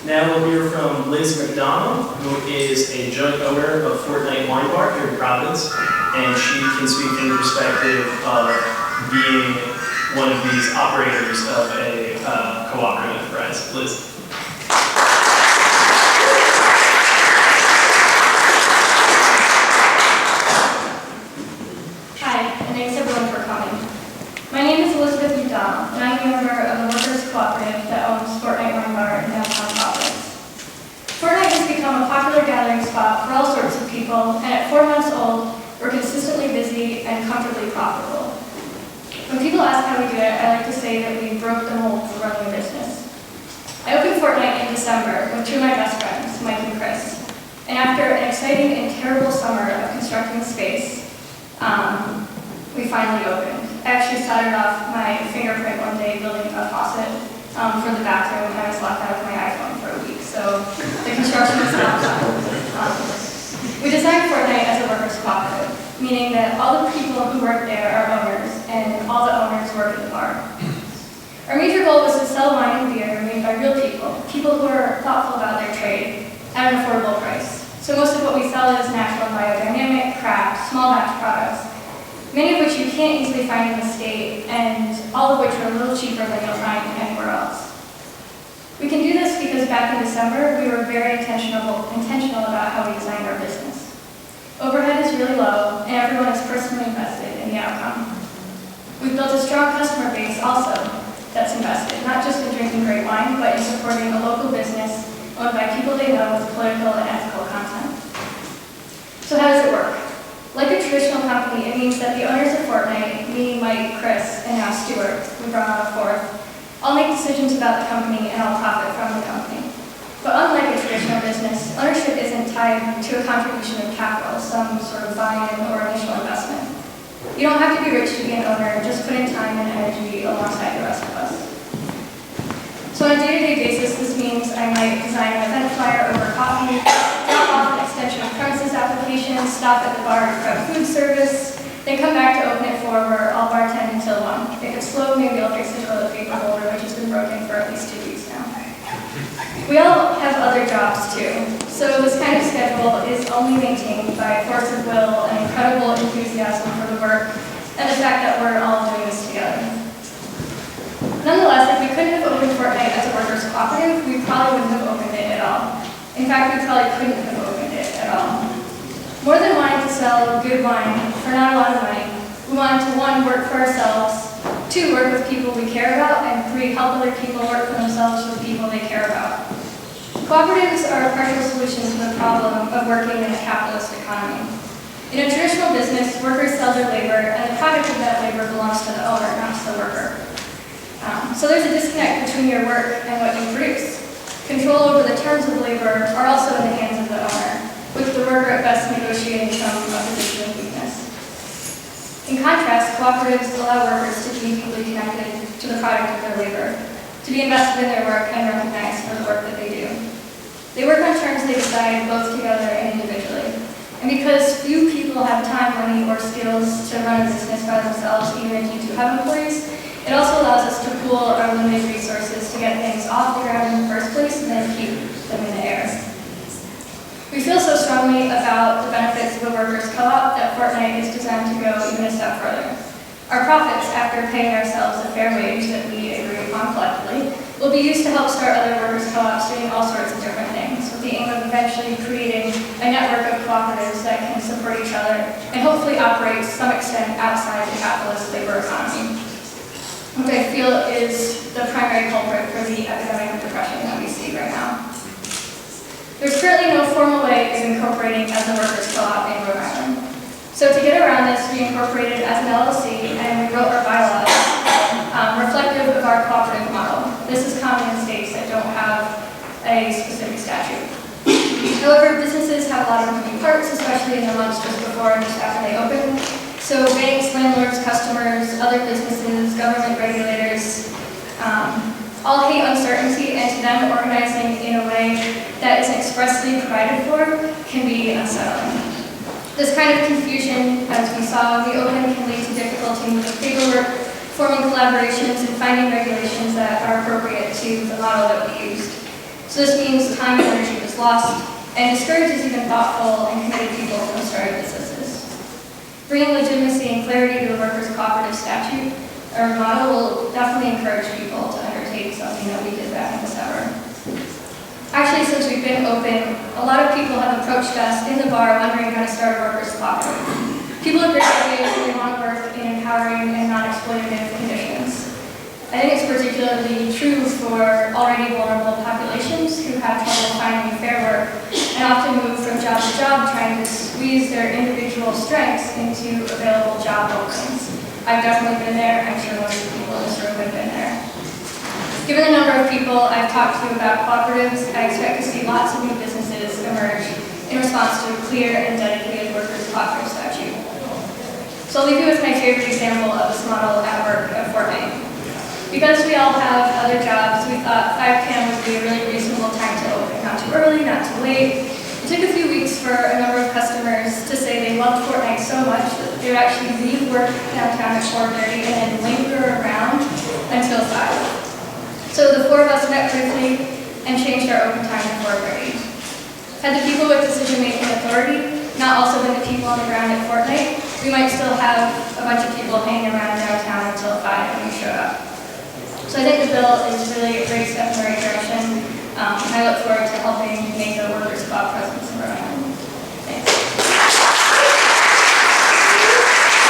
Now we'll hear from Liz McDonald, who is a joint owner of Fortnight Wine Bar here in Providence, and she can speak from the perspective of being one of these operators of a cooperative enterprise. Liz. My name is Elizabeth McDonald, and I'm the owner of a workers' cooperative that owns Fortnight Wine Bar in downtown Providence. Fortnight has become a popular gathering spot for all sorts of people, and at 4 months old, we're consistently busy and comfortably profitable. When people ask how we do it, I like to say that we broke the mold for running a business. I opened Fortnight in December with 2 of my best friends, Mike and Chris, and after an exciting and terrible summer of constructing the space, we finally opened. I actually started off my fingerprint one day building a faucet for the bathroom, and I was locked out of my iPhone for a week, so the construction was not done. We designed Fortnight as a workers' cooperative, meaning that all the people who work there are owners, and all the owners work at the bar. Our major goal was to sell wine and beer made by real people, people who are thoughtful about their trade, at an affordable price. So most of what we sell is natural and biodynamic, craft, small batch products, many of which you can't easily find in the state, and all of which are a little cheaper than you'll find anywhere else. We can do this because back in December, we were very intentional about how we designed our business. Overhead is really low, and everyone is personally invested in the outcome. We've built a strong customer base also that's invested, not just in drinking great wine, but in supporting a local business owned by people they know with political and ethical content. So how does it work? Like a traditional company, it means that the owners of Fortnight, me, Mike, Chris, and now Stewart, we brought on a fourth, all make decisions about the company and all profit from the company. But unlike a traditional business, ownership isn't tied to a contribution of capital, some sort of buy-in or initial investment. You don't have to be rich to be an owner, just put in time and energy alongside the rest of us. So on a day-to-day basis, this means I might design an event flyer over coffee, drop off an extension of premises application, stop at the bar to prep food service, then come back to open at 4 where I'll bartend until 1. If it's slow, maybe I'll fix the toilet paper holder, which has been broken for at least 2 weeks now. We all have other jobs too, so this kind of schedule is only maintained by force of will and incredible enthusiasm for the work and the fact that we're all doing this together. Nonetheless, if we couldn't have opened Fortnight as a workers' cooperative, we probably wouldn't have opened it at all. In fact, we probably couldn't have opened it at all. More than wanting to sell good wine for not a lot of money, we wanted to, 1, work for ourselves, 2, work with people we care about, and 3, help other people work for themselves with people they care about. Cooperatives are a partial solution to the problem of working in a capitalist economy. In a traditional business, workers sell their labor, and the product of that labor belongs to the owner, not to the worker. So there's a disconnect between your work and what you produce. Control over the terms of labor are also in the hands of the owner, with the worker at best negotiating from a position of weakness. In contrast, cooperatives allow workers to be deeply connected to the product of their labor, to be invested in their work and recognized for the work that they do. They work on terms they decide both together and individually. And because few people have time, money, or skills to run a business by themselves, even if you do have employees, it also allows us to pool our limited resources to get things off the ground in the first place and then keep them in the air. We feel so strongly about the benefits of a workers' co-op that Fortnight is designed to go even a step further. Our profits, after paying ourselves a fair wage that we agree upon collectively, will be used to help start other workers' co-ops doing all sorts of different things, with the aim of eventually creating a network of cooperatives that can support each other and hopefully operate to some extent outside the capitalist labor economy, which I feel is the primary culprit for the epidemic of depression that we see right now. There's currently no formal way of incorporating as a workers' co-op in Rhode Island. So to get around this, we incorporated as an LLC and we wrote our bylaws reflective of our cooperative model. This is common in states that don't have a specific statute. However, businesses have a lot of moving parts, especially in the months just before and just after they open. So banks, landlords, customers, other businesses, government regulators, all hate uncertainty, and to them, organizing in a way that isn't expressly provided for can be unsettling. This kind of confusion, as we saw when we opened, can lead to difficulty with the paperwork, forming collaborations, and finding regulations that are appropriate to the model that we used. So this means time and energy was lost, and discourages even thoughtful and committed people from starting businesses. Bringing legitimacy and clarity to the workers' cooperative statute or model will definitely encourage people to undertake something that we did back in December. Actually, since we've been open, a lot of people have approached us in the bar wondering how to start a workers' cooperative. People are great ideas and they want to work in empowering and non-exploitative conditions. I think it's particularly true for already vulnerable populations who have trouble finding fair work and often move from job to job trying to squeeze their individual strengths into available job openings. I've definitely been there. I'm sure most of the people in this room have been there. Given the number of people I've talked to about cooperatives, I expect to see lots of new businesses emerge in response to a clear and dedicated workers' cooperative statute. So I'll leave you with my favorite example of this model at work at Fortnight. Because we all have other jobs, we thought 5 p.m. would be a really reasonable time to open. Not too early, not too late. It took a few weeks for a number of customers to say they loved Fortnight so much that they would actually leave work downtown at 4:30 and then linger around until 5. So the 4 of us met briefly and changed our open time to 4:30. Had the people with decision-making authority not also been the people on the ground at Fortnight, we might still have a bunch of people hanging around downtown until 5 when we showed up. So I think the bill is really a great step in the right direction. I look forward to helping make the workers' co-op presence in Rhode Island.